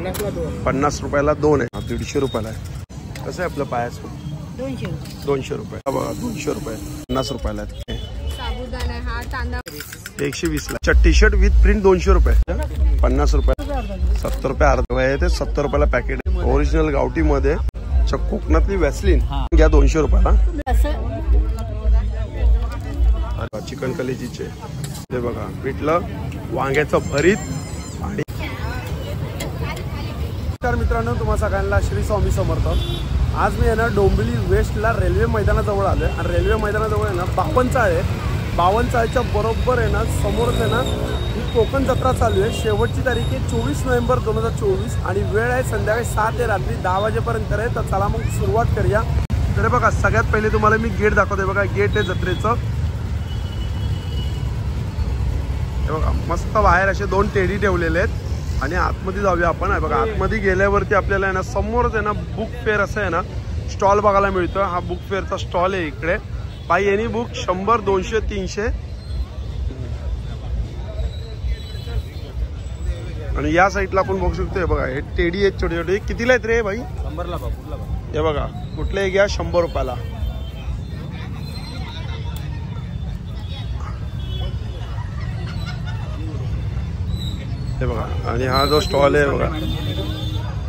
50 रुपयाला 2 आहे. 150 रुपयाला आहे. कसं आहे आपलं पायाचं? 200 रुपये. बघा 200 रुपये. 50 रुपयाला आहे. साबुदाणा हा तांदूळ 120 ला. टी शर्ट विथ प्रिंट 200 रुपये. 50 रुपये. 70 रुपये अर्धा आहे ते. 70 रुपयाला पॅकेट. ओरिजिनल गावठी मध्ये कोकणातली वॅसलीन घ्या 200 रुपयाला. चिकन कलेजीचे ते बघा. पिठलं वांग्याचं भरीत. आणि नमस्कार मित्रांनो, तुम्हा सगळ्यांना श्री स्वामी समर्थ. आज मी आहे ना डोंबिवली वेस्टला रेल्वे मैदानाजवळ आलोय. आणि रेल्वे मैदानाजवळ आहे ना 52 चाळ आहे. 52 चाळच्या बरोबर आहे ना समोरच आहे ना ही कोकण जत्रा चालू आहे. शेवटची तारीख आहे 24 नोव्हेंबर 2024 आणि वेळ आहे संध्याकाळी 7 ते रात्री 10 वाजेपर्यंत आहे. तर चला मग सुरुवात करूया. तर बघा सगळ्यात पहिले तुम्हाला मी गेट दाखवते. बघा गेट आहे जत्रेचं. हे बघा मस्त बाहेर असे 2 टेडी ठेवलेले आहेत. आणि आतमध्ये जाऊया आपण. बघा आतमध्ये गेल्यावरती आपल्याला आहे ना समोरच आहे ना बुक फेअर असं आहे ना स्टॉल बघायला मिळतो. हा बुक फेअरचा स्टॉल आहे इकडे. By any book 100, 200, 300. आणि या साईडला आपण बघू शकतो. बघा हे टेडी आहेत छोटे छोटे. कितीला आहेत रे भाई? 100 ला. हे बघा कुठले घ्या 100 रुपयाला. हे बघा. आणि हा जो स्टॉल आहे बघा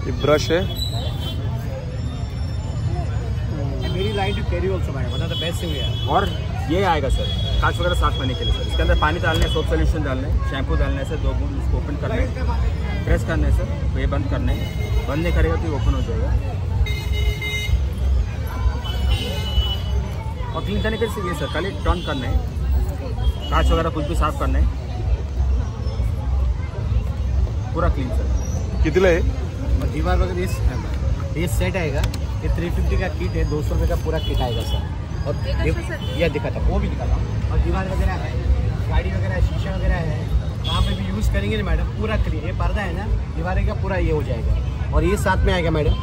ये ब्रश है. मेरी light carry also madam the best thing है. और ये आएगा सर कांच वगैरह साफ करने के लिए सर. इसके अंदर पानी डालना है, सोप सोल्यूशन डालना है, शैम्पू डालना है सर. 2 बूंद इसको ओपन करना है, प्रेस करना है सर. ये बंद करना है. बंद नहीं करेगा तो ये ओपन हो जाएगा. और क्लीन करने के लिए ये सर खाली टर्न करना है. कांच वगैरह कुछ भी साफ करना है. पूरा क्लीन सर. कितीला आहे? दीवार वगैरह ये सेट आएगा. ये 350 का किट है. 200 रुपये का पूरा किट आएगा सर. और ये दिखाता वो भी दिखाता हूँ. और दीवार वगैरह है, गाड़ी वगैरह है, शीशा वगैरह है. वहाँ पे भी यूज़ करेंगे ना मैडम पूरा क्लीन. ये पर्दा है ना दीवार का पूरा ये हो जाएगा. और ये साथ में आएगा मैडम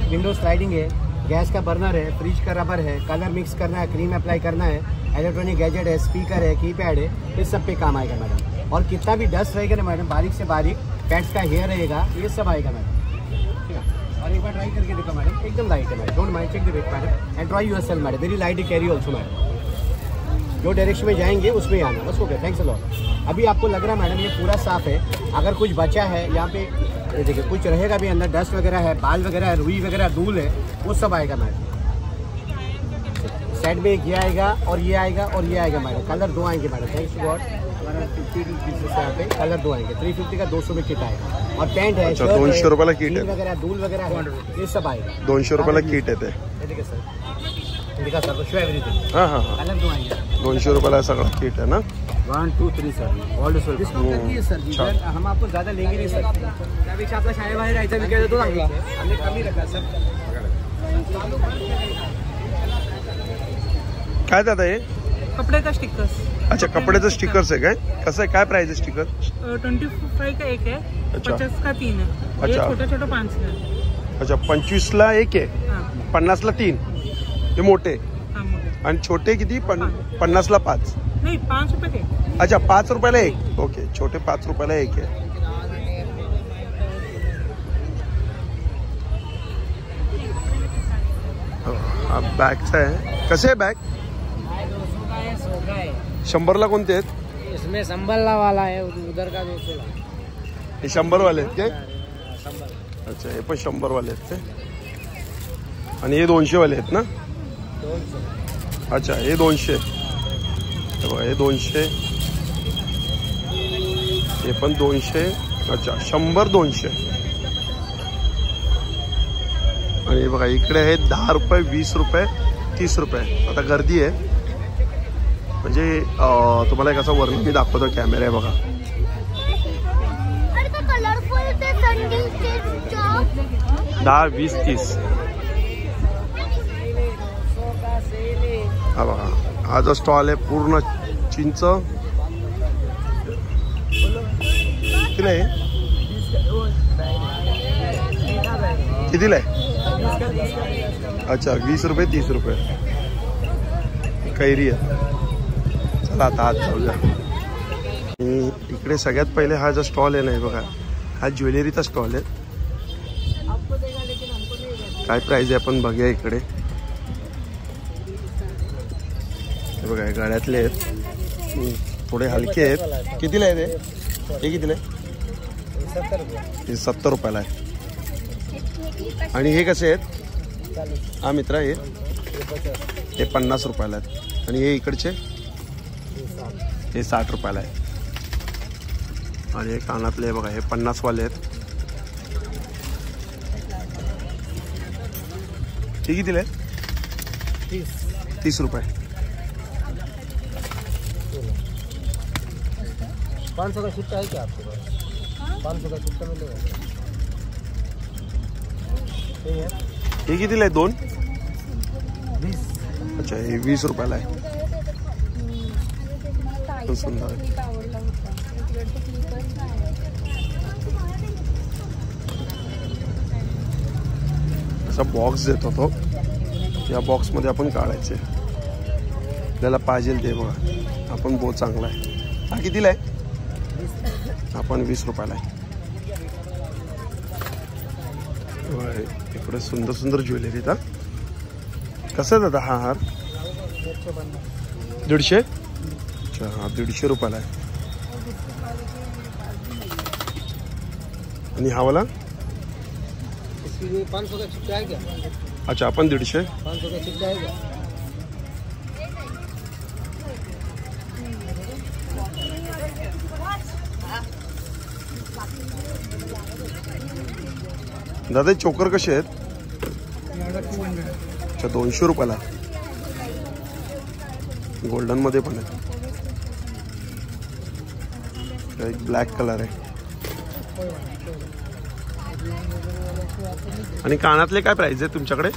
विंडो स्लाइडिंग है, गैस का बर्नर है, फ्रिज का रबर है, कलर मिक्स करना है, क्रीम अप्लाई करना है, इलेक्ट्रॉनिक गैजेट है, स्पीकर है, कीपैड है. ये सब पे काम आएगा मैडम. और कितना भी डस्ट रहेगा ना मैडम बारीक से बारीक पेट्स का हेयर रहेगा ये सब आएगा मैडम. और एक बार ट्राई करके देखो मैडम. एकदम लाइट है madam. Don't mind check the weight madam and try yourself madam. Very light carry also madam. जो डायरेक्शन में जाएंगे उसमें आना बस. Okay thanks a lot. अभी आपको लग रहा है मैडम ये पूरा साफ है. अगर कुछ बचा है यहाँ पे देखिए कुछ रहेगा भी अंदर. डस्ट वगैरह है, बाल वगैरह है, रुई वगैरह, धूल है, वो सब आएगा मैडम. साइड में ये आएगा और ये आएगा और ये आएगा मैडम. कलर 2 आएंगे मैडम. Thanks God. 50 पीसेस यहाँ पे कलर 2 आएंगे. 350 का 200 में किट आएगा. और पैंट है 200 रुपयाला किट है वगैरह, धूल वगैरह है, ये सब आएगा. 200 रुपयाला किट आहे ते. देखिए सर दिखा सर शो एवरीथिंग. हाँ हाँ हाँ. कलर 2 आएंगे. 200 रुपयाला सगळं किट आहे ना. 1 2 3 सर ऑल डिस्काउंट करती है सर. हम आपको ज्यादा लेंगे नहीं सर. त्यापेक्षा आपला शाळेबाहेर राहायचा विकायचा तो चांगला. आम्ही कमी रखा सर. काय दादा हे? कपड़े का स्टिकर्स. अच्छा कपड्याचं स्टिकर्स आहे काय? कसं आहे काय प्राइस आहे स्टिकर? 25 का 1 है. अच्छा. 50 का 3 है. अच्छा. ये छोटा छोटा 5 का. अच्छा 25 ला 1 आहे. हाँ 50 ला 3. हे मोठे. हाँ मोटे. आणि छोटे किती? 50 ला 5. नहीं 5 रुपए के. अच्छा 5 रुपयाला 1. ओके छोटे 5 रुपयाला 1 आहे. हा बॅगचा आहे. कसे आहे बॅग? 100 ला कोणते आहेत? इसमें संभलना वाला है, उधर का 200 ला. हे 100 वाले आहेत काय? अच्छा हे पण 100 वाले आहेत ते. आणि हे 200 वाले आहेत ना? 200. अच्छा हे 200. हे बघा हे 200. हे पण 200. अच्छा 100 200. आणि हे बघा इकडे आहे 10 रुपये, 20 रुपये, 30 रुपये. आता गर्दी आहे म्हणजे तुम्हाला एक असं वर्ण मी दाखवतो. कॅमेरा आहे बघा. 10 20 30. हा बघा हा जो स्टॉल आहे पूर्ण चिंच. कितीला आहे? कितीला आहे? अच्छा 20 रुपये 30 रुपये. कैरी आहे. चला आता आज जाऊया. इकडे सगळ्यात पहिले हा जो स्टॉल आहे ना बघा हा ज्वेलरीचा स्टॉल आहे. काय प्राइस आहे आपण बघूया इकडे. हे बघा गाड्यातले आहेत, थोडे हलके आहेत. कितीला आहे ते? हे कितीला आहे? 70 रुपयाला आहे. आणि हे कसे आहेत हा मित्रा? हे 50 रुपयाला आहेत. आणि हे इकडचे हे 60 रुपयाला आहे. आणि हे कानातले बघा हे 50 वाले आहेत. हे कितीला आहे? 30 रुपये. 500 का छुट्टा है क्या आपके पास? 500 का छुट्टा मिलेगा? हे कितीला आहे? 2? अच्छा, हे 20 रुपयाला आहे. खूप सुंदर आहे. असा बॉक्स देतो तो, या बॉक्समध्ये आपण काढायचे आपल्याला पाहिजे ते. बघा आपण बहुत चांगला आहे. हा कितीला आहे? आपण 20 रुपयाला आहे. इकडे सुंदर सुंदर ज्वेलरी. का कसं आहे दादा हा हार? 150. अच्छा, हा 150 रुपयाला आहे. आणि हा वाला? 500 का छुट्टा है क्या? अच्छा, आपण 150. 500 का छुट्टा है क्या? दादा चोकर कसे आहेत? अच्छा, 200 रुपयाला. गोल्डन मध्ये पण आहे. एक ब्लॅक कलर आहे. आणि कानातले काय प्राइस आहे तुमच्याकडे?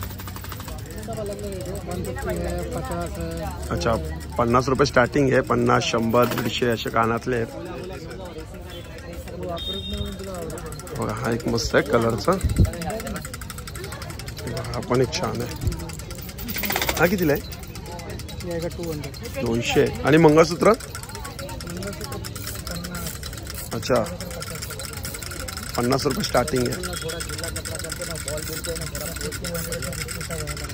अच्छा, 50 रुपये स्टार्टिंग आहे. 50, 100, 150 असे कानातले आहेत. बघा हा एक मस्त आहे कलरचा. हा पण एक छान आहे. हा कितीला आहे? 200. आणि मंगळसूत्र? अच्छा, 50 रुपये स्टार्टिंग आहे.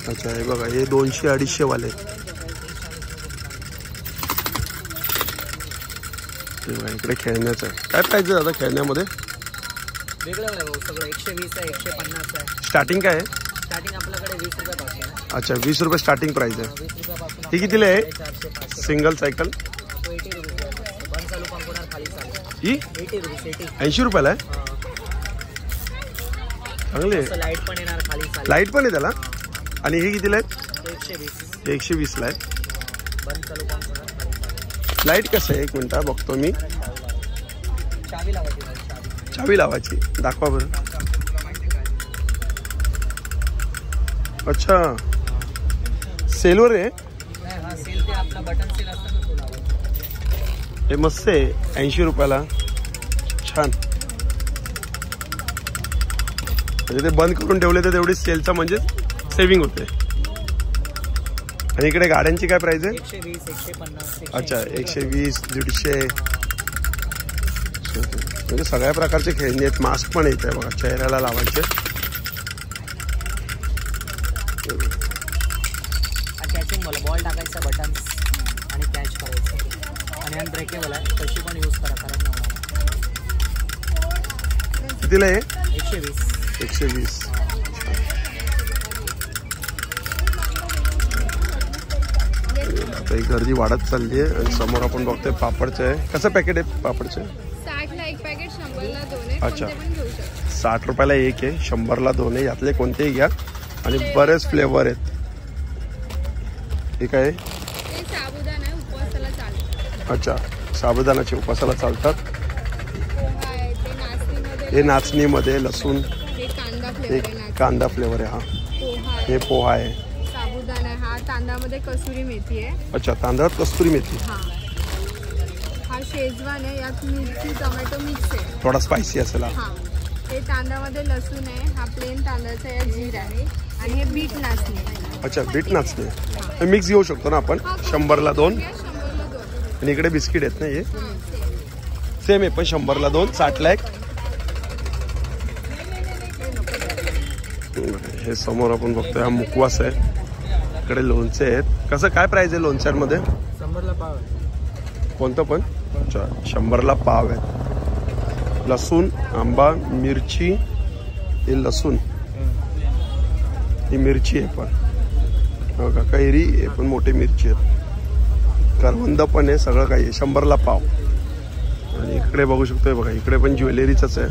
अच्छा, हे बघा हे 200-250 वाले. इकडे खेळण्याचं आहे. काय प्राइस आहे दादा खेळण्यामध्ये? वेगळं आहे सगळं. 120 आहे, 150 आहे. स्टार्टिंग काय आहे? स्टार्टिंग आपल्याकडे 20 रुपयापासून आहे. अच्छा, 20 रुपये स्टार्टिंग प्राइस आहे. 20 रुपयापासून ही कितीला आहे? 400-500. Single cycle? 80 रुपये. बंद चालू पंपणार खाली चालू. ही 80 रुपये. 80 रुपयाला आहे. चांगले. लाईट पण येणार खाली चालू. लाईट पण आहे त्याला. आणि हे कितीला आहे? 120. 120ला आहे. बंद चालू पंपणार खाली चालू. लाईट कसं आहे? 1 मिनिट बघतो मी. चावी लावायची. चावी लावायची. दाखवा बरं. अच्छा, सेलवर आहे. हा सेल ते आपला बटन सेल असतं ना, तो लावायचा. हे मस्त आहे. 80 रुपयाला. छान. म्हणजे ते बंद करून ठेवले तर तेवढी सेलचा म्हणजे सेविंग होते. आणि इकडे गाड्यांची काय प्राइस आहे? 120, 150. अच्छा, 120, 150. म्हणजे सगळ्या प्रकारचे खेळणी आहेत. मास्क पण येत आहे बघा, चेहऱ्याला लावायचे. कॅचिंग मला बॉल टाकायचा बटन आणि कॅच करायचं. आणि अनब्रेकेबल आहे. कशी पण यूज करा, खराब नाही होणार. कितीला आहे? 120. 120. आता ही गर्दी वाढत चालली आहे. आणि समोर आपण बघतोय पापडचे आहे. कसं पॅकेट आहे पापडचे? 60ला एक पॅकेट, 100ला 2 आहे. अच्छा. कोणते पण घेऊ शकता. 60 रुपयाला एक आहे, 100ला 2 आहे. यातले कोणतेही घ्या. आणि बरेच फ्लेवर आहेत. हे काय? ते साबुदाणा आहे, उपवासाला चालतं. अच्छा, साबुदाणाचे उपासाला चालतात. पोहा आहे, ते नाचणीमध्ये. हे नाचणीमध्ये लसूण. हे कांदा हे फ्लेवर आहे. नाचणी. कांदा फ्लेवर आहे. हा पोहा आहे, हे पोहा आहे. साबुदाणा आहे. हा तांदळामध्ये कसुरी मेथी आहे. अच्छा, तांदळात कस्तुरी मेथी. हा शेजवान आहे. यात मिरची टोमॅटो मिक्स आहे. थोडा स्पायसी असेल. हा हे तांदळामध्ये लसूण आहे. हा प्लेन तांदळाचा आहे, जीर आहे. आणि हे बीट नाचणी आहे. अच्छा, बीट नाचणी. हे मिक्स घेऊ शकतो ना आपण? 100ला 2. 100ला 2. आणि इकडे बिस्किट आहेत ना, हे सेम आहे पण 100ला 2, 60ला 1. हे समोर आपण बघतोय हा मुकवास आहे. इकडे लोणचे आहेत. कसं काय प्राइस आहे लोणच्यांमध्ये? 100ला पाव आहे. कोणतं पण? अच्छा 100ला पाव आहे. लसूण, आंबा, मिरची, हे लसूण, ही मिरची आहे पण बघा, कैरी हे पण मोठी मिरची आहेत, करवंद पण आहे, सगळं काही आहे. 100ला पाव. आणि इकडे बघू शकतोय बघा, इकडे पण ज्वेलरीचंच आहे.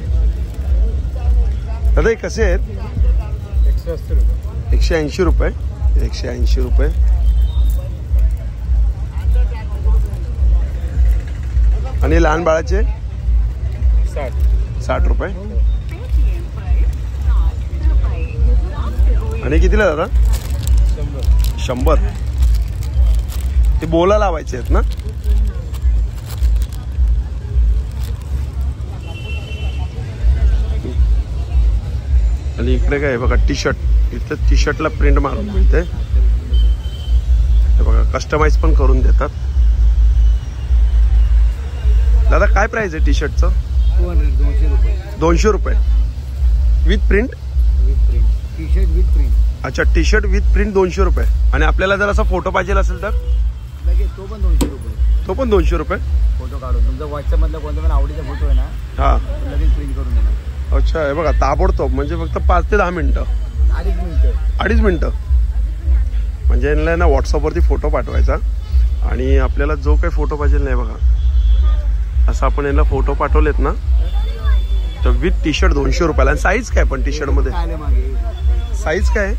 दादा हे कसे आहेत? 180 रुपये. 180 रुपये. 180 रुपये. आणि लहान बाळाचे 60 रुपये. आणि कितीला दादा? 100. ते बोला लावायचे आहेत ना? आणि इकडे काय बघा, टी शर्ट. इथं टी शर्टला प्रिंट मारून मिळते. हे बघा, कस्टमाइज पण करून देतात. दादा काय प्राइस आहे टी शर्टचं? 200 रुपये. 200 रुपये with print. T shirt with print. अच्छा, टी शर्ट विथ प्रिंट 200 रुपये. आणि आपल्याला जर असा फोटो पाहिजे असेल तर लगेच तो पण 200 रुपये. तो पण 200 रुपये. फोटो काढून तुमचा व्हॉट्सअप मधला कोणता पण आवडीचा फोटो आहे ना, हा लगेच प्रिंट करून देणार. अच्छा, हे बघा ताबडतोब, म्हणजे फक्त 5 ते 10 मिनिटं. 2.5 मिनिटं. म्हणजे यांना ना व्हॉट्सअपवरती फोटो पाठवायचा आणि आपल्याला जो काही फोटो पाहिजे नाही बघा, असं आपण यांना फोटो पाठवलेत ना तर विथ टी शर्ट 200 रुपयाला. आणि साईज काय पण टी शर्ट मध्ये? साईज काय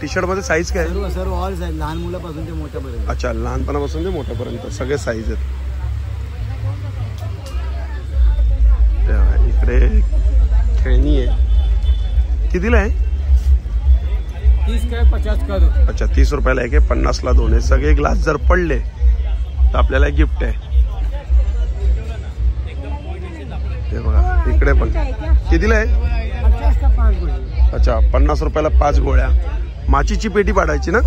टी शर्ट मध्ये? साईज काय? सर्व ऑल साईज, लहान मुलापासून ते मोठ्यापर्यंत. अच्छा, लहानपणापासून ते मोठ्यापर्यंत सगळे साईज आहेत. इकडे खेळणी आहे. कितीला आहे? 30 का 50 का दो. अच्छा, 30 रुपयाला एक आहे, 50ला 2 आहे. सगळे ग्लास जर पडले तर आपल्याला गिफ्ट आहे. हे बघा, इकडे पण कितीला आहे? 50 का 5 गोळ्या. अच्छा, 50 रुपयाला 5 गोळ्या. माचीची पेटी पाडायची ना?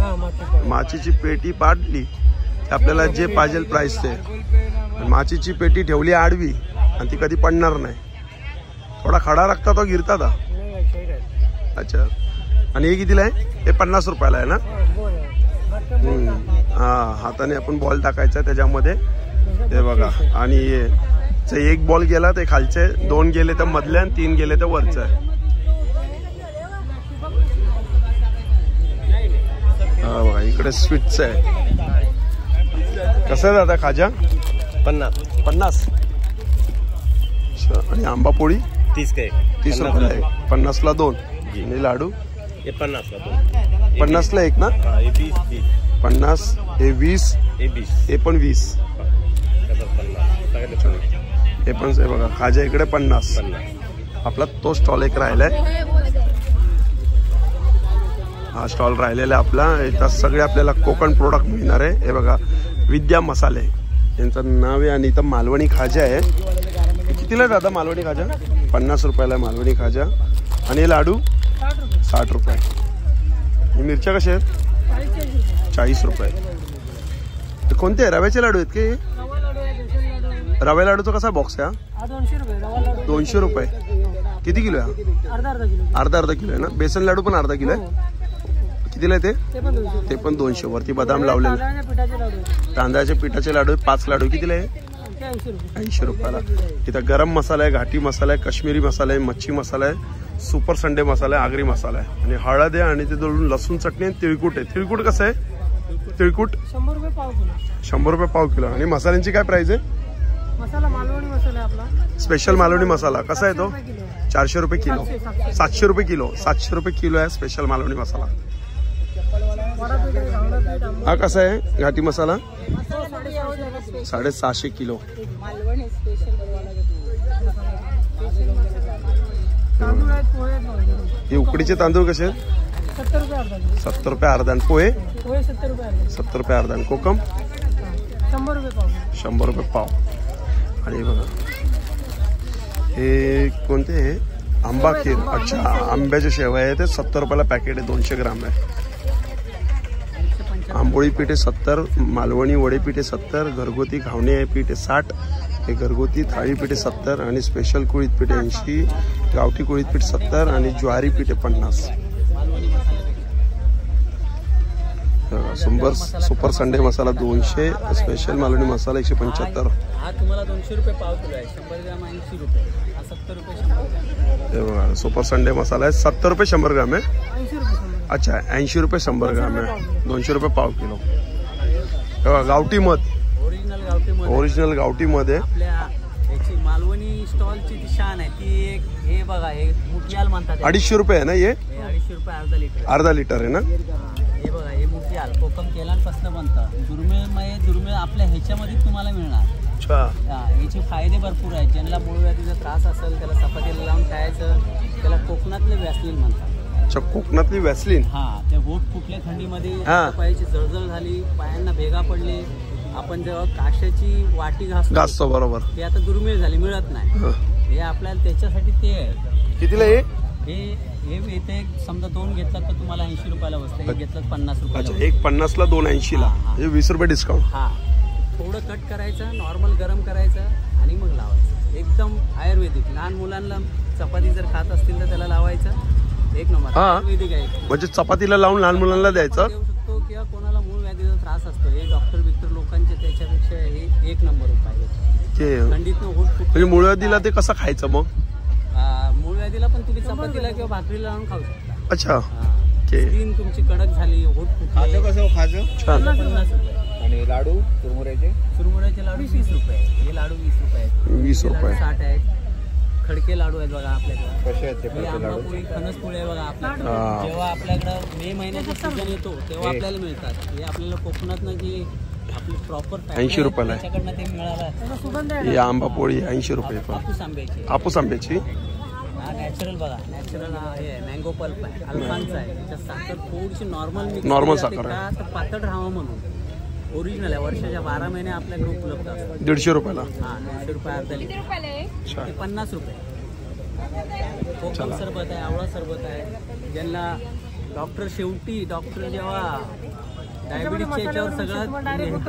माचीची पेटी पाडली आपल्याला जे पाहिजे प्राइस ते. माचीची पेटी ठेवली आडवी आणि ती कधी पडणार नाही. थोडा खडा राखता तो गिरता था. अच्छा, आणि हे कितीला आहे? हे 50 रुपयाला आहे ना? हा, हाताने आपण बॉल टाकायचा त्याच्यामध्ये. हे बघा, आणि एक बॉल गेला ते खालचे, 2 गेले तर मधले आणि 3 गेले तर वरचे. हा बघा, इकडे स्वीटचं आहे. कसं आहे दादा खाजा? 50. अच्छा, आणि आंबा पोळी 30 रुपयाला आहे. 50ला 2. आणि लाडू 50ला 1 ना? 50, हे 20, हे पण 20. हे पण हे बघा, खाजा इकडे 50. आपला तो स्टॉल एक राहिलाय. हा स्टॉल राहिलेला आहे आपला. इथं सगळे आपल्याला कोकण प्रोडक्ट मिळणार आहे. हे बघा, विद्या मसाले यांचं नाव आहे. आणि इथं मालवणी खाजा आहे. कितीला दादा मालवणी खाजा? 50 रुपयाला मालवणी खाजा. आणि लाडू 60 रुपये. मिरच्या कशा आहेत? 40 रुपये. कोणते आहे? रव्याचे लाडू आहेत की? रव्या लाडूचा कसा बॉक्स आहे हा? 200 रुपये. किती किलो आहे? अर्धा किलो आहे ना? बेसन लाडू पण अर्धा किलो आहे. कितीला आहे ते? ते पण 200. वरती बदाम लावलेले. तांदळाच्या पिठाचे लाडू 5 लाडू. कितीला आहे? 80 रुपयाला. इथं गरम मसाला आहे, घाटी मसाला आहे, काश्मीरी मसाला आहे, मच्छी मसाला आहे, सुपर संडे मसाला आहे, आगरी मसाला आहे, आणि हळद आहे, आणि ते दोन लसूण चटणी आणि तिळकुट आहे. तिळकुट कसं आहे? तिळकुट 100 रुपये पाव किलो. 100 रुपये पाव किलो. आणि मसाल्यांची काय प्राइस आहे? मसाला मालवणी मसाला आहे आपला. स्पेशल मालवणी मसाला कसा आहे तो? 400 रुपये किलो. 700 रुपये किलो. 700 रुपये किलो आहे स्पेशल मालवणी मसाला. हा कसा आहे घाटी मसाला? 650 किलो. हे उकडीचे तांदूळ कसे आहेत? 70 रुपये अर्धा. आणि पोहे 70 रुपये अर्धा. आणि कोकम 100 रुपये पाव. आणि बघा, हे कोणते? आंबा खीर. अच्छा, आंब्याच्या शेवया आहे. ते 70 रुपयाला पॅकेट आहे. 200 ग्राम आहे. आंबोळी पीठ आहे 70. मालवणी वडे पीठ आहे 70. घरगुती घावणे आहे पीठ आहे 60. हे घरगुती थाळी पीठ आहे 70. आणि स्पेशल कुळीत पीठ आहे 80. गावठी कुळीत पीठ 70 आणि ज्वारी पीठ आहे 50. सुपर संडे मसाला 200, स्पेशल मालवणी मसाला 175. हा तुम्हाला 200 रुपये पाव किलो आहे. 100 ग्राम 80 रुपये. हा 70 रुपये 100 ग्राम. हे बघा सुपर संडे मसाला आहे 70 रुपये 100 ग्राम आहे. 80 रुपये. अच्छा 80 रुपये 100 ग्राम आहे. 200 रुपये पाव किलो. हे बघा गावठी मध, ओरिजिनल गावठी मध आहे. आपल्या याची मालवणी स्टॉलची ती शान आहे ती एक. हे बघा हे मुठियाल म्हणतात. 250 रुपये आहे ना हे? 250 रुपये अर्धा लिटर. अर्धा लिटर आहे ना? हे बघा हे मुठियाल कोकम तेलांपासून बनतं. दुर्मिळ आपल्या ह्याच्यामध्ये तुम्हाला मिळणार. अच्छा. याचे फायदे भरपूर आहेत. ज्यांना मूळ व्याधीचा त्रास असेल त्याला चपातीला लावून खायचं. त्याला कोकणातलं व्हॅसलीन म्हणतात. अच्छा कोकणातली व्हॅसलीन. हा ते बोट फुटले थंडीमध्ये, पायाची जळजळ झाली, पायांना भेगा पडले, आपण जेव्हा काशाची वाटी घासतो बरोबर, ते आता दुर्मिळ झाली, मिळत नाही. हे आपल्याला त्याच्यासाठी ते आहे. कितीला हे? हे येते समजा 2 घेतलात तर तुम्हाला 80 रुपयाला बसतं. हे घेतलात 50 रुपयाला. अच्छा एक 50 ला 2 80 ला. हे 20 रुपये डिस्काउंट. हा थोडं कट करायचं, नॉर्मल गरम करायचं आणि मग लावायचं. एकदम आयुर्वेदिक. लहान मुलांना चपाती जर खात असतील तर त्याला लावायचं. एक नंबर आयुर्वेदिक आहे. म्हणजे चपातीला लावून लहान मुलांना द्यायचं. देऊ शकतो किंवा कोणाला मूळ व्याधीचा त्रास असतो. हे डॉक्टर बिक्टर लोकांचे त्याच्यापेक्षा हे एक नंबर उपाय आहे. थंडीतनं होत म्हणजे मूळ व्याधीला ते कसं खायचं मग? मूळ व्याधीला पण तुम्ही चपातीला किंवा भाकरीला लावून खाऊ शकता. अच्छा. स्किन तुमची कडक झाली, होत फुटले. कसं खायचं? 50 रुपये. आणि लाडू चुरमुऱ्याचे लाडू 20 रुपये. हे लाडू 20 रुपये आहेत. 20 रुपये 60 आहेत. खडके लाडू आहेत बघा आपल्याकडे. कसे आहेत ते? हे आंबापोळी, फणसपोळी आहे बघा आपल्याकडे. जेव्हा आपल्याकडं मे महिन्याचा सीझन येतो तेव्हा आपल्याला मिळतात. हे आपल्याला कोकणातनं जी आपली प्रॉपर 80 रुपयाला आहे. त्याच्याकडनं ते मिळालं. ही आंबापोळी 80 रुपये. हापूस आंब्याची. हापूस आंब्याची. हा नॅचरल बघा. नॅचरल हे आहे मँगो पल्प आहे. अल्फांचा आहे. त्याच्यात साखर थोडीशी नॉर्मल साखर आहे. तर पातळ राहावं म्हणून. ओरिजिनल आहे. वर्षाच्या 12 महिने आपल्याकडे उपलब्ध असतात. 150 रुपयाला. हा 150 रुपये अर्धा लिटर. ते 50 रुपये. कोकम सरबत आहे, आवळा सरबत आहे. ज्यांना डॉक्टर जेव्हा डायबिटीसच्या याच्यावर सगळं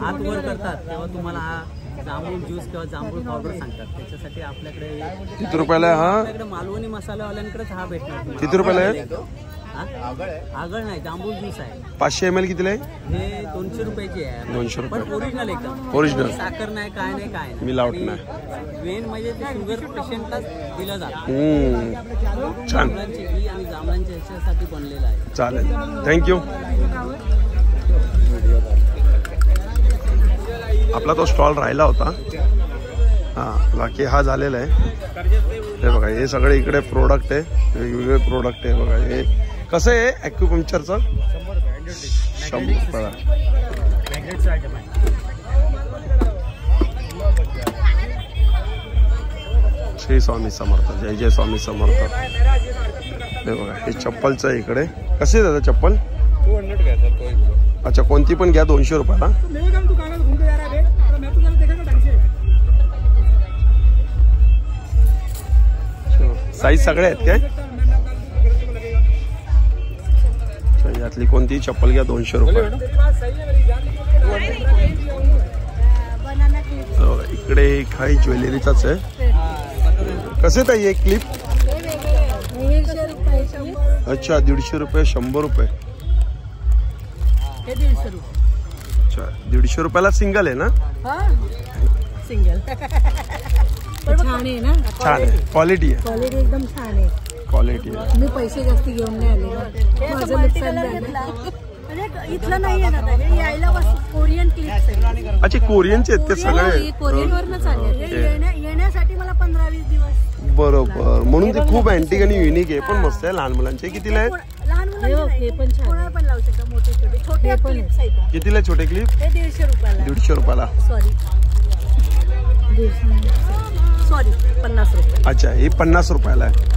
हात वर करतात तेव्हा तुम्हाला हा जांभूळ ज्यूस किंवा जांभूळ पावडर सांगतात. त्याच्यासाठी आपल्याकडे किती रुपयाला आहे हा? आपल्याकडे मालवणी मसाल्यावाल्यांकडेच हा भेटणार. किती रुपयाला आहे? आगळ नाही, जांभूळ ज्यूस आहे. 500 ml कितीला आहे? हे 200 रुपयाची आहे. 200 रुपये. पण ओरिजिनल एकदम. ओरिजिनल. साखर नाही, काय नाही. मिलावट नाही. मेन म्हणजे ते शुगर पेशंटलाच दिलं जातं. छान. जांभळांची घी आणि जांभळांच्या ह्याच्यासाठी बनलेलं आहे. चालेल, थँक्यू. आपला तो स्टॉल राहिला होता. हां बाकी हा झालेला आहे. हे बघा हे सगळे इकडे प्रोडक्ट आहे, वेगवेगळे प्रोडक्ट आहे. बघा हे कसं आहे ॲक्युपंक्चरचं? 100 रुपये. श्री स्वामी समर्थ. जय जय स्वामी समर्थ. हे बघा हे चप्पलचं आहे इकडे. कसे दादा चप्पल? 200 घ्यायचा. अच्छा कोणती पण घ्या 200 रुपयाला. साईज सगळे आहेत काय? यातली कोणतीही चप्पल घ्या 200 रुपये. इकडे काही ज्वेलरीचाच आहे. कसे ताई एक क्लिप? अच्छा 150 रुपये. 100 रुपये. अच्छा 150 रुपयाला सिंगल आहे ना? सिंगल. छान आहे ना? छान आहे. क्वालिटी आहे. क्वालिटी एकदम छान आहे. क्वालिटी आहे. मी पैसे जास्त घेऊन नाही आले. माझं नुकसान झालं. इथलं नाही आहे दादा. हे यायला कोरियन क्लिप्स आहे. अच्छा कोरियनचे आहेत ते सगळे? कोरियन वरनच आले. येण्यासाठी मला 15-20 दिवस. बरोबर. म्हणून ते खूप अँटिक आणि युनिक आहे. पण मस्त आहे. लहान मुलांचे कितीला आहे? लहान मुलांचे पण छान पण लावू शकता. मोठे छोटे क्लिप्स आहेत. कितीला छोटे क्लिप? हे 150 रुपयाला. 150 रुपयाला. सॉरी 50 रुपये. अच्छा हे 50 रुपयाला आहे.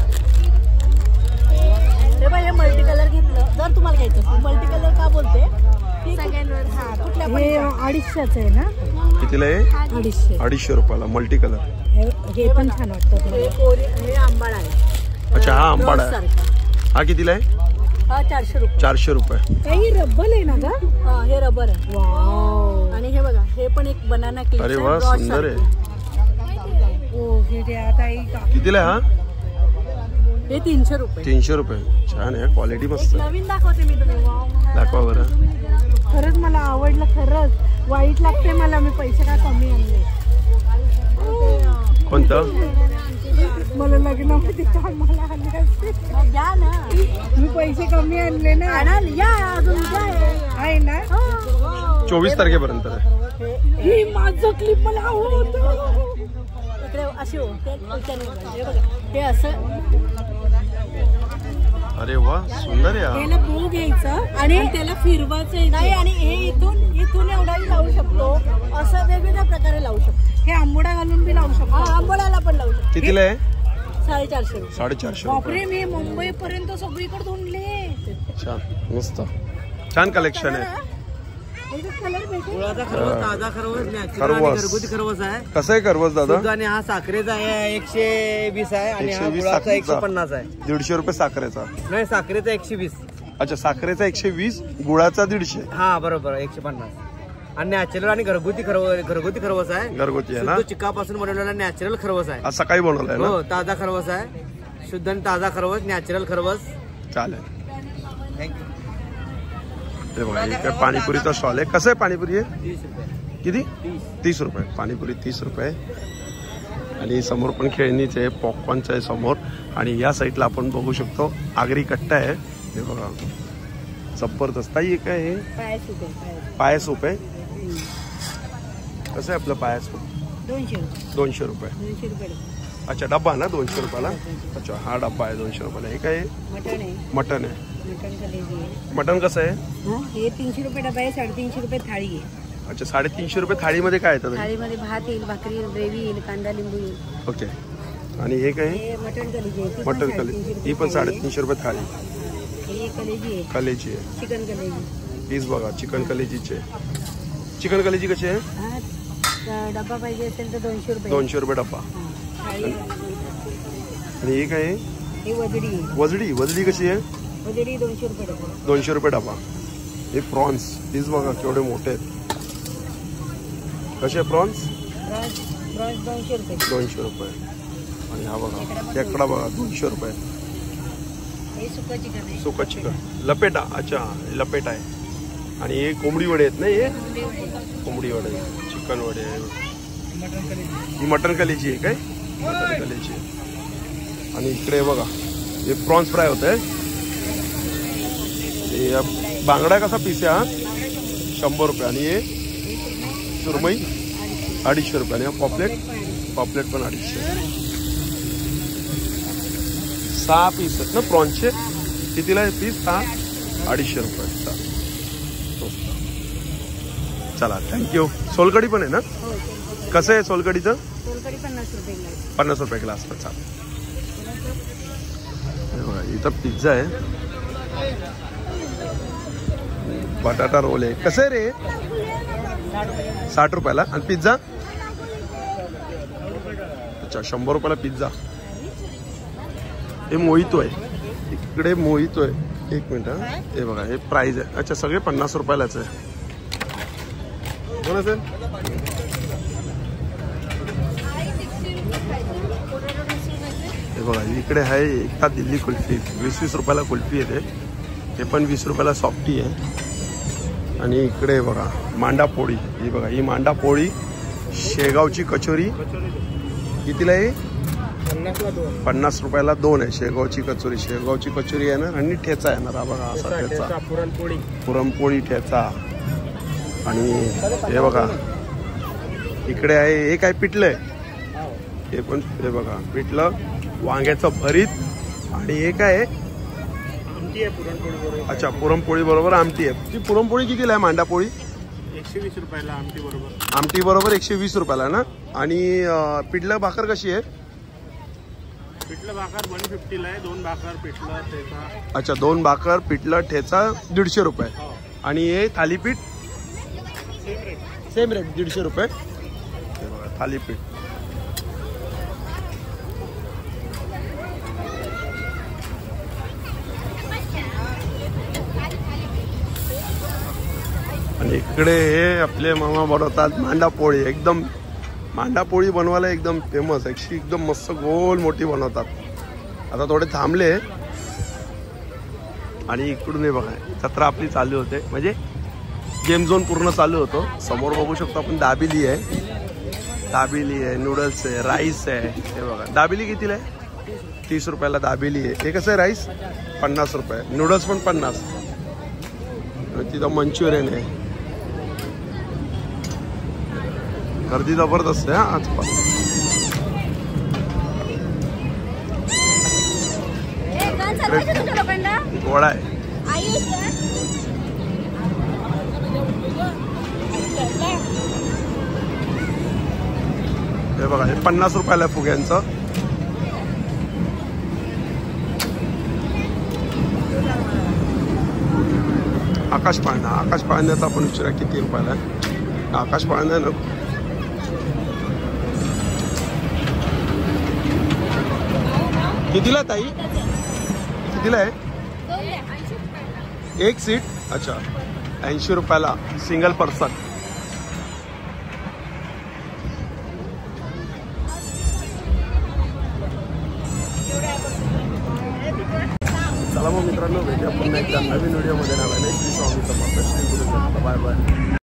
हे मल्टी कलर घेतलं जर तुम्हाला घ्यायचं असेल. मल्टी कलर का बोलते? कुठल्या 250 आहे ना? कितीला आहे? 250 रुपयाला मल्टी कलर. हे पण छान वाटतं. हे आंबाड आहे. अच्छा हा आंबाड आहे. हा कितीला आहे? हा 400 रुपये. 400 रुपये. काही रबर आहे ना ग? हा हे रबर आहे. वाव. आणि हे बघा हे पण एक बनाना क्लिप. अरे वा सुंदर आहे. कितीला हा? हे 300 रुपये. 300 रुपये. छान आहे, क्वालिटी मस्त आहे. नवीन दाखवते मी तुम्ही. दाखवा बरं. खरंच मला आवडलं, खरंच वाईट लागते मला, मी पैसे काय कमी आणले. कोणतं? मला लग्नामध्ये कामाला आले असते. घ्या ना, मी पैसे कमी आणले ना. या अजून आहे ना. 24 तारखेपर्यंत आहे. ही माझं क्लिप मला आवडतं. इकडे असे हो, हे असं. अरे वा, सुंदर आहे. त्याला बो घ्यायचं आणि त्याला फिरवायचं नाही, आणि हे इथून एवढाही लावू शकतो, असं वेगवेगळ्या प्रकारे लावू शकतो. हे आंबोडा घालून बी लावू शकतो. आंबोड्याला पण लावू शकतो. कितीला आहे? 450. 450. बापरे, मी मुंबई पर्यंत सगळीकडे धुंडले. छान, मस्त, छान कलेक्शन आहे. गुळाचा खरवस, ताजा खरवस, नॅचरल आणि घरगुती खरवस आहे. कसं आहे खरवस दादा? आणि हा साखरेचा आहे 120 आहे, आणि हा गुळाचा 150 आहे. 150 रुपये साखरेचा. नाही, साखरेचा 120. अच्छा, साखरेचा 120, गुळाचा 150. हा बरोबर, 150. आणि नॅचरल आणि घरगुती खरवस आहे. घरगुती आहे ना? शुद्ध चिकापासून बनवलेला नॅचरल खरवस आहे. आज सकाळी बनवलाय ना? हो, ताजा खरवस आहे, शुद्ध आणि ताजा खरवस, नॅचरल खरवस. चालेल, थँक्यू. ते बघा, इकडे पाणीपुरीचा स्टॉल आहे. कसं आहे पाणीपुरी आहे? 30 रुपये. किती? 30 रुपये. पाणीपुरी 30 रुपये. आणि समोर पण खेळणीच आहे, पॉपकॉर्नचं आहे समोर. आणि या साईडला आपण बघू शकतो आगरी कट्टा आहे. हे बघा, जबरदस्त आहे. काय आहे? पाय सूप आहे. कसं आहे आपलं पाय सूप? 200 रुपये. अच्छा, डब्बा ना 200 रुपयाला. अच्छा, हा डब्बा आहे 200 रुपयाला. हे काय आहे? मटन आहे. मटन कसं आहे? हे 300 रुपये डबा आहे, 350 रुपये थाळी आहे. अच्छा, 350 रुपये थाळीमध्ये काय येतं? थाळीमध्ये भात येईल, भाकरी येईल, ग्रेव्ही येईल, कांदा लिंबू येईल. ओके. आणि हे काय? मटन कलेजी आहे. मटन कलेजी, ही पण 350 रुपये थाळी. हे कलेजी आहे. कलेजी आहे. चिकन कलेजी. हीच बघा, चिकन कलेजीचे. चिकन कलेजी कशी आहे? डब्बा पाहिजे असेल तर 200 रुपये. 200 रुपये डब्बा. आणि हे काय? हे वजडी. वजडी कशी आहे? वजडी 200 रुपये डबा. 200 रुपये डबा. हे प्रॉन्स, हीच बघा केवढे मोठे आहेत. कसे प्रॉन्स? 200 रुपये. 200 रुपये. आणि हा बघा खेकडा बघा 200 रुपये. हे सुकं चिकन आहे. सुकं चिकन, लपेटा. अच्छा, लपेट आहे. आणि हे कोंबडी वडे आहेत ना? हे कोंबडी वडे, चिकन वडे. ही मटन कलेजी आहे काय? मटन कलेजी आहे. आणि इकडे बघा हे प्रॉन्स फ्राय होत आहे. बांगडा कसा पीस आहे? हा 100 रुपये. आणि हे सुरमई 250 रुपये. आणि हा पॉपलेट पण 250. 6 पीस आहेत ना प्रॉन्सचे. कितीला आहे पीस? 250 रुपये. चला, थँक्यू. सोलकडी पण आहे ना? कसं आहे सोलकडीचं? सोलकडी 50 रुपये ग्लास. 50 रुपये ग्लास. चालेल. इथं पिझ्झा आहे, बटाटा रोल आहे. कसं आहे रे? 60 रुपयाला. आणि पिझ्झा? अच्छा, 100 रुपयाला पिझ्झा. हे मोहितो आहे. इकडे मोहितो आहे. 1 मिनिट. हे बघा, हे प्राइस आहे. अच्छा, सगळे 50 रुपयालाच आहे. बोला सर. हे बघा, इकडे आहे एकता दिल्ली कुल्फी. 20-20 रुपयाला कुल्फी येते. हे पण 20 रुपयाला सॉफ्टी आहे. आणि इकडे बघा मांडा पोळी. ही बघा, ही मांडा पोळी. शेगावची कचोरी कितीला आहे? 50 रुपयाला 2 आहे. शेगावची कचोरी येणार. आणि ठेचा येणार. हा बघा, असा ठेचा, पुरणपोळी ठेचा. आणि हे बघा इकडे आहे, हे काय पिठलं आहे? हे पण हे बघा पिठलं, वांग्याचं भरीत. आणि हे काय आहे? अच्छा, पुरणपोळी बरोबर आमटी आहे. ती पुरणपोळी कितीला आहे? मांडा पोळी 120 रुपयाला. आमटी बरोबर 120 रुपयाला ना. आणि पिठलं भाकर कशी आहे? पिठलं भाकर 150 ला आहे. 2 भाकर पिठलं ठेचा. अच्छा, 2 भाकर पिठलं ठेचा 150 रुपये. आणि हे थालीपीठ सेम रेट 150 रुपये. थालीपीठ. आणि इकडे हे आपले मामा बनवतात मांडा पोळी. एकदम मांडा पोळी बनवायला एकदम फेमस. एकदम मस्त गोल मोठी बनवतात. आता थोडे थांबले आणि इकडून हे बघा जत्रा आपली चालू होते, म्हणजे गेम झोन पूर्ण चालू होतो. समोर बघू शकतो आपण दाबिली आहे, दाबिली आहे, नूडल्स आहे, राईस आहे. हे बघा दाबिली कितीला आहे? 30 रुपयाला दाबिली आहे. हे कसं आहे राईस? 50 रुपये. नूडल्स पण 50. तिथं मंचुरियन आहे. गर्दी जबरदस्त आहे हा आज पण. गोळा आहे. हे बघा हे 50 रुपयाला आहे फुग्यांचं. आकाश पाळणा, आकाश पाळण्याचा आपण विचारा किती रुपयाला आहे. आकाश पाळणा ना कितीला ताई? कितीला आहे? एक सीट. अच्छा 80 रुपयाला सिंगल पर्सन. चला मग मित्रांनो भेटूया पुन्हा एकदा नवीन व्हिडिओमध्ये. नावाने श्री स्वामी समर्थ. श्री गुरु. Bye bye.